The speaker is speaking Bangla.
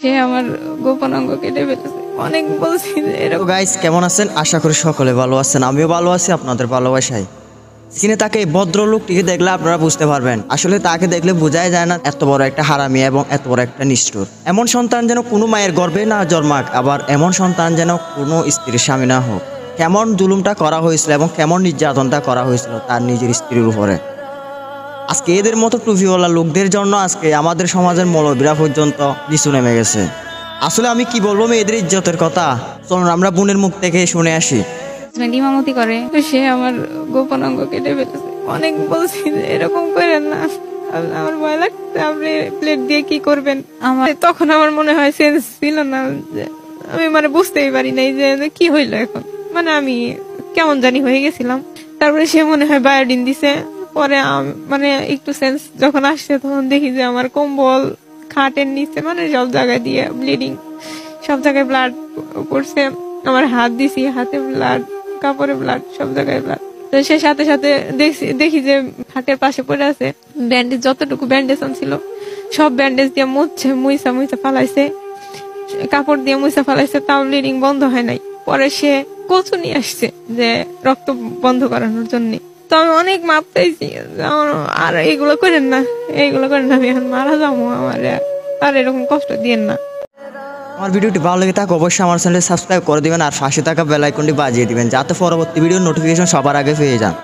সে আমার গোপন অঙ্গ কেটে ফেলেছে। অনেক বলছি যে এরকম। গাইস কেমন আছেন? আশা করি সকলে ভালো আছেন, আমিও ভালো আছি আপনাদের ভালোবাসায়। স্ক্রিনে তাকে এই ভদ্রলোকটিকে দেখলে আপনারা বুঝতে পারবেন, আসলে তাকে দেখলে বোঝাই যায় না এত বড় একটা হারামি এবং এত বড় একটা নিষ্ঠুর। এমন সন্তান যেন কোনো মায়ের গর্ভে না জন্মাক, আবার এমন সন্তান যেন কোনো স্ত্রীর স্বামী না হোক। কেমন জুলুমটা করা হয়েছিল এবং কেমন নির্যাতনটা করা হয়েছিল তার নিজের স্ত্রীর উপরে। আজকে এদের মতো টুপিওয়ালা লোকদের জন্য আজকে আমাদের সমাজের মৌলবীরা পর্যন্ত নিচু নেমে গেছে। আসলে আমি কি বলবো এদের ইজ্জতের কথা, চলুন আমরা বোনের মুখ থেকে শুনে আসি। ইমামতি করে, তো সে আমার গোপন অঙ্গ কেটে ফেলেছে। অনেক বলছি যে এরকম করেন না, আমার ভয় লাগছে, আপনি প্লেট দিয়ে কি করবেন। আমার তখন আমার মনে হয় সেন্স ছিল না, যে আমি বুঝতেই পারি নাই যে কি হইলো এখন। আমি কেমন জানি হয়ে গেছিলাম। তারপরে সে মনে হয় বায়োডিন দিছে। পরে একটু সেন্স যখন আসছে তখন দেখি যে আমার কম্বল, খাটের নিচে সব জায়গায় দিয়ে ব্লিডিং, সব জায়গায় ব্লাড পড়ছে। আমার হাত দিছি, হাতে ব্লাড, কাপড়ে ব্লাড, সব জায়গায় ব্লাড। তো সে সাথে সাথে দেখি যে খাটের পাশে পড়ে আছে ব্যান্ডেজ, যতটুকু ব্যান্ডেজ ছিল সব ব্যান্ডেজ দিয়ে মুইসা ফালাইছে, কাপড় দিয়ে মুইসা ফালাইছে, তাও ব্লিডিং বন্ধ হয় নাই। পরে সে কচু নিয়ে আসছে যে রক্ত বন্ধ করানোর জন্য। তো আমি অনেক মাপ চাইছি, আর এইগুলো করেন না, আমি এখন মারা যাবো, আমার আর এরকম কষ্ট দিয়েন না। আমার ভিডিওটি ভালো লেগে থাকে অবশ্যই আমার চ্যানেলে সাবস্ক্রাইব করে দিবেন আর পাশে থাকা বেল আইকনটি বাজিয়ে দিবেন, যাতে পরবর্তী ভিডিওর নোটিফিকেশন সবার আগে পেয়ে যান।